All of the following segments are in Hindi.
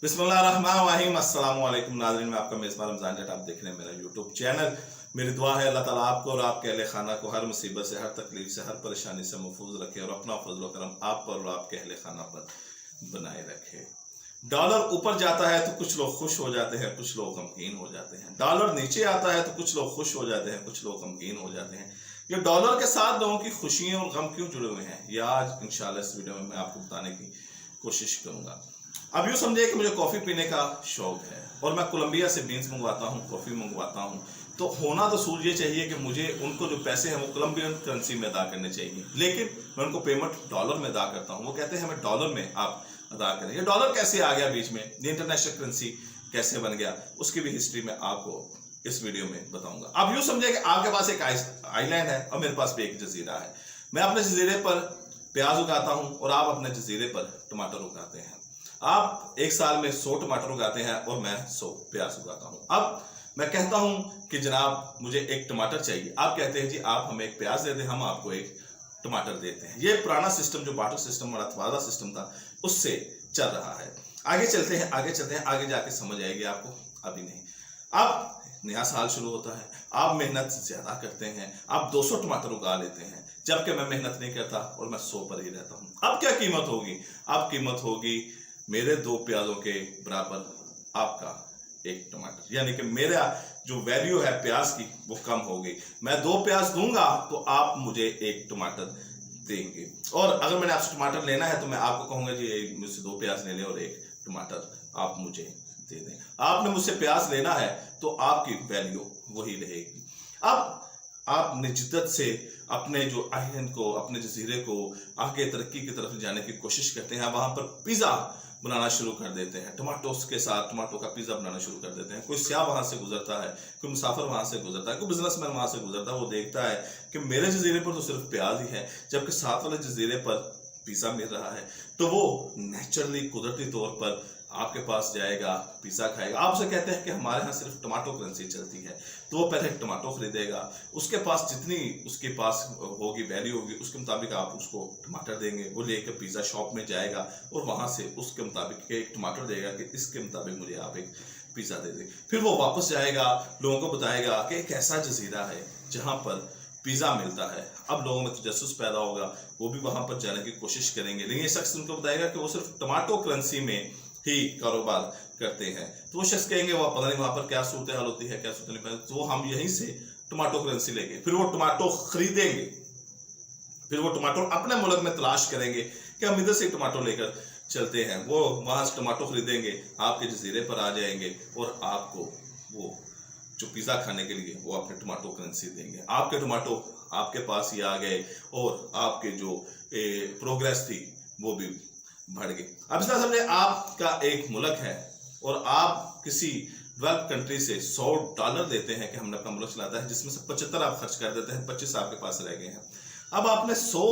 बिस्मिल्लाहिर्रहमानिर्रहीम। अस्सलाम वालेकुम नाज़रीन, मैं आपका मेज़बान रमज़ान जट, आप देख रहे हैं मेरा यूट्यूब चैनल। मेरी दुआ है अल्लाह ताला आपको और आपके अहले खाना को हर मुसीबत से, हर तकलीफ से, हर परेशानी से महफूज रखे और अपना फजल करम आप पर और आपके अहले खाना पर बनाए रखे। डॉलर ऊपर जाता है तो कुछ लोग खुश हो जाते हैं, कुछ लोग गमगीन हो जाते हैं। डॉलर नीचे आता है तो कुछ लोग खुश हो जाते हैं, कुछ लोग गमगीन हो जाते हैं। ये डॉलर के साथ लोगों की खुशियां और गम क्यों जुड़े हुए हैं, यह आज इंशाल्लाह इस वीडियो में मैं आपको बताने की कोशिश करूंगा। अब यूँ समझिए कि मुझे कॉफ़ी पीने का शौक है और मैं कोलंबिया से बीन्स मंगवाता हूँ, कॉफ़ी मंगवाता हूँ, तो होना तो सूझ ये चाहिए कि मुझे उनको जो पैसे हैं वो कोलंबियन करेंसी में अदा करने चाहिए, लेकिन मैं उनको पेमेंट डॉलर में अदा करता हूँ। वो कहते हैं हमें डॉलर में आप अदा करें। ये डॉलर कैसे आ गया बीच में, ये इंटरनेशनल करेंसी कैसे बन गया, उसकी भी हिस्ट्री में आपको इस वीडियो में बताऊंगा। अब यूँ समझिए कि आपके पास एक आइलैंड है और मेरे पास भी एक जजीरा है। मैं अपने जजीरे पर प्याज उगाता हूँ और आप अपने जजीरे पर टमाटर उगाते हैं। आप एक साल में 100 टमाटर उगाते हैं और मैं 100 प्याज उगाता हूं। अब मैं कहता हूं कि जनाब मुझे एक टमाटर चाहिए, आप कहते हैं जी आप हमें एक प्याज दे दें, हम आपको एक टमाटर देते हैं। ये पुराना सिस्टम जो बाटर सिस्टम और वादा सिस्टम था उससे चल रहा है। आगे चलते हैं, आगे जाके समझ आएगी आपको, अभी नहीं। अब नया साल शुरू होता है, आप मेहनत ज्यादा करते हैं, आप 200 टमाटर उगा लेते हैं, जबकि मैं मेहनत नहीं करता और मैं 100 पर ही रहता हूं। अब क्या कीमत होगी? अब कीमत होगी मेरे 2 प्याजों के बराबर आपका एक टमाटर, यानी कि मेरा जो वैल्यू है प्याज की वो कम हो गई। मैं 2 प्याज दूंगा तो आप मुझे एक टमाटर देंगे, और अगर मैंने आपसे टमाटर लेना है तो मैं आपको कहूंगा जी मुझसे 2 प्याज ले लें और एक टमाटर आप मुझे दे दें। आपने मुझसे प्याज लेना है तो आपकी वैल्यू वही रहेगी। अब आप निजिद्दत से अपने जो आइलैंड को, अपने जजीरे को आगे तरक्की की तरफ जाने की कोशिश करते हैं। वहां पर पिज्जा बनाना शुरू कर देते हैं, टमाटोस के साथ टमाटो का पिज्जा बनाना शुरू कर देते हैं। कोई स्याह वहां से गुजरता है, कोई मुसाफिर वहां से गुजरता है, कोई बिजनेसमैन वहां से गुजरता है, वो देखता है कि मेरे जजीरे पर तो सिर्फ प्याज ही है जबकि साथ वाले जजीरे पर पिज्जा मिल रहा है, तो वो नेचुरली कुदरती तौर पर आपके पास जाएगा, पिज्जा खाएगा। आप उसे कहते हैं कि हमारे यहाँ सिर्फ टमाटो करेंसी चलती है, तो वो पहले टमाटो खरीदेगा, उसके पास जितनी उसके पास होगी वैल्यू होगी उसके मुताबिक आप उसको टमाटर देंगे। वो लेकर पिज्जा शॉप में जाएगा और वहां से उसके मुताबिक एक टमाटर देगा कि इसके मुताबिक मुझे आप एक पिज्जा दे दें। फिर वो वापस जाएगा, लोगों को बताएगा कि एक ऐसा जजीरा है जहाँ पर पिज्जा मिलता है। अब लोगों में तजस्सुस पैदा होगा, वो भी वहां पर जाने की कोशिश करेंगे, लेकिन ये शख्स उनको बताएगा कि वो सिर्फ टमाटो करेंसी में ही कारोबार करते हैं। तो वो शख्स कहेंगे वह पता नहीं वहां पर क्या सूरत हाल होती है, क्या सूरत नहीं, तो हम यहीं से टमाटो करेंसी लेंगे। फिर वो टमाटो खरीदेंगे, फिर वो टमाटो अपने मुल्क में तलाश करेंगे कि हम इधर से टमाटो लेकर चलते हैं। वो वहां से टमाटो खरीदेंगे, आपके जजीरे पर आ जाएंगे और आपको वो जो पिज्जा खाने के लिए वो अपने टमाटो करेंसी देंगे। आपके टमाटो आपके पास ही आ गए और आपके जो प्रोग्रेस थी वो भी बढ़ गई। अब इस तरह समझे आपका एक मुल्क है और आप किसी डेवलप कंट्री से $100 देते हैं कि हमने अपना मुल्क चलाता है, जिसमें से 75 आप खर्च कर देते हैं, 25 आपके पास रह गए हैं। अब आपने 100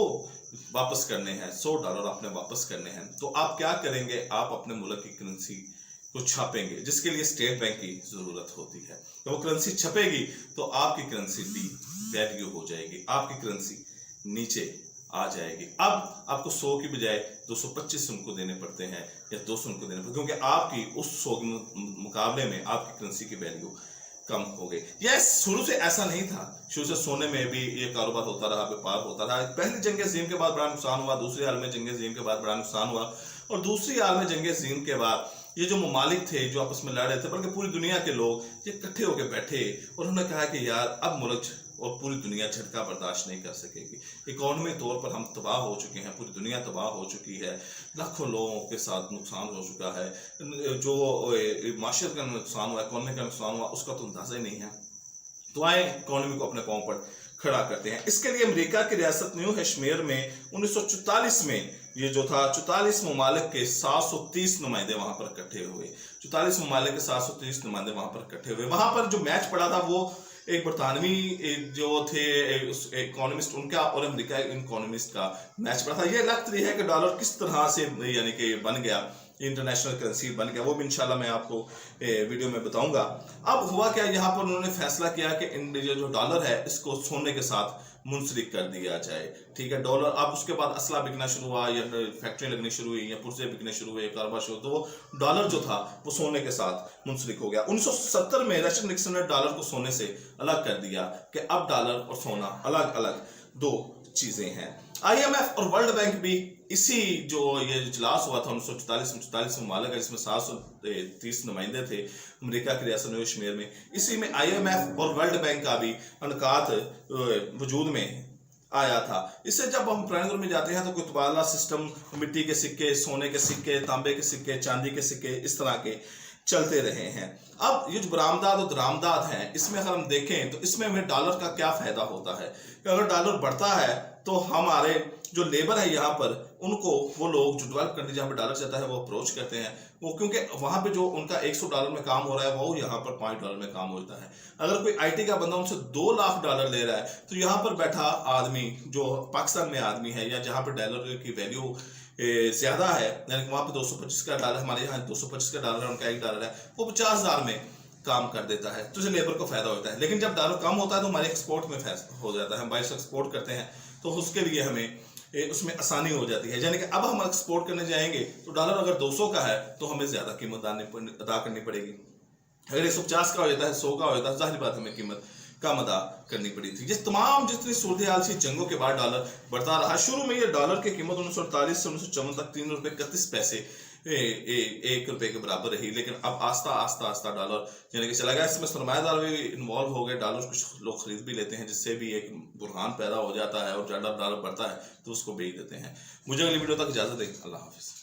वापस करने हैं, $100 आपने वापस करने हैं, तो आप क्या करेंगे? आप अपने मुल्क की करेंसी को छापेंगे, जिसके लिए स्टेट बैंक की जरूरत होती है। तो वो करेंसी छपेगी तो आपकी करेंसी भी वैल्यू हो जाएगी, आपकी करेंसी नीचे आ जाएगी। अब आपको 100 की बजाय 225 उनको देने पड़ते हैं या 200 उनको देने पड़ते हैं, क्योंकि आपकी उस 100 के मुकाबले में आपकी करेंसी की वैल्यू कम हो गई। यह शुरू से ऐसा नहीं था, शुरू से सोने में भी ये कारोबार होता रहा, व्यापार होता रहा। पहली जंग अज़ीम के बाद बड़ा नुकसान हुआ, दूसरी आलमी जंग अज़ीम के बाद बड़ा नुकसान हुआ, और दूसरी आलमी जंग अज़ीम के बाद ये जो ममालिक थे जो आपस में लड़ रहे थे, बल्कि पूरी दुनिया के लोग ये इकट्ठे होकर बैठे और उन्होंने कहा कि यार अब मुल्क और पूरी दुनिया झटका बर्दाश्त नहीं कर सकेगी। इकोनॉमी तौर पर हम तबाह हो चुके हैं, पूरी दुनिया तबाह हो चुकी है, लाखों लोगों के साथ नुकसान हो चुका है, जो माशरत का नुकसान हुआ, इकोनॉमी का नुकसान हुआ, उसका तो अंदाजा ही नहीं है। तो आए इकोनॉमी को अपने पांव पर खड़ा करते हैं। इसके लिए अमेरिका की रियासत न्यू हैम्पशायर में 1944 में ये जो था 44 ममालिक के 730 नुमाइंदे वहां पर इकट्ठे हुए। 44 ममालिक के 730 नुमाइंदे वहां पर इकट्ठे हुए। वहां पर जो मैच पड़ा था वो एक बरतानवी जो थे इकोनॉमिस्ट उनका और अमेरिका इकोनॉमिस्ट का मैच पड़ा था। ये लगता है कि डॉलर किस तरह से यानी कि बन गया, इंटरनेशनल करेंसी बन गया, वो भी इंशाल्लाह मैं आपको वीडियो में बताऊंगा। अब हुआ क्या, यहाँ पर उन्होंने फैसला किया कि जो डॉलर है इसको सोने के साथ मुंसलिक कर दिया जाए। ठीक है, डॉलर अब उसके बाद असला बिकना शुरू हुआ या फैक्ट्री लगनी शुरू हुई या पुर्जे बिकने शुरू हुए, कारोबार शुरू, तो वो डॉलर जो था वो सोने के साथ मुंसलिक हो गया। 1970 में रिचर्ड निक्सन ने डॉलर को सोने से अलग कर दिया कि अब डॉलर और सोना अलग अलग दो चीजें हैं। IMF और वर्ल्ड बैंक भी इसी जो ये इजलास हुआ था 1944 ममालिक, जिसमें 730 नुमाइंदे थे अमेरिका की रियासत न्यू कश्मीर में, इसी में IMF और वर्ल्ड बैंक का भी अनकात वजूद में आया था। इससे जब हम पुराने दौर में जाते हैं तो कोई तबादला सिस्टम, मिट्टी के सिक्के, सोने के सिक्के, तांबे के सिक्के, चांदी के सिक्के, इस तरह के चलते रहे हैं। अब ये जो बरामदात और दरामदात हैं, इसमें अगर हम देखें तो इसमें हमें डॉलर का क्या फायदा होता है कि अगर डॉलर बढ़ता है तो हमारे जो लेबर है यहाँ पर, उनको वो लोग जो डेवलप कंट्री जहाँ पर डॉलर चलता है वो अप्रोच करते हैं, वो क्योंकि वहाँ पे जो उनका $100 में काम हो रहा है वो यहाँ पर $5 में काम होता है। अगर कोई IT का बंदा उनसे $2 लाख ले रहा है तो यहाँ पर बैठा आदमी जो पाकिस्तान में आदमी है या जहाँ पर डॉलर की वैल्यू ज्यादा है, यानी कि वहाँ पे 225 का डॉलर, हमारे यहाँ 225 का डॉलर है, उनका $1 है, वो 50,000 में काम कर देता है, तो लेबर को फायदा होता है। लेकिन जब डॉलर कम होता है तो हमारे एक्सपोर्ट में हो जाता है, हम बाहर से एक्सपोर्ट करते हैं तो उसके लिए हमें उसमें आसानी हो जाती है। यानी कि अब हम एक्सपोर्ट करने जाएंगे तो डॉलर अगर 200 का है तो हमें ज्यादा कीमत अदा करनी पड़ेगी। अगर 150 का हो जाता है, 100 का हो जाता है, जाहिर बात हमें कीमत कम अदा करनी पड़ी थी। जितनी सूरत हाल सी जंगों के बाद डॉलर बढ़ता रहा। शुरू में ये डॉलर की कीमत 1948 से 1954 तक ₹3.31 ₹1 के बराबर रही, लेकिन अब आस्ता डॉलर यानी कि चला गया। इसमें सरमायादार भी इन्वॉल्व हो गए, डॉलर कुछ लोग खरीद भी लेते हैं, जिससे भी एक बुरहान पैदा हो जाता है और डॉलर बढ़ता है तो उसको बेच देते हैं। मुझे अगली वीडियो तक इजाजत दें। अल्लाह हाफिज।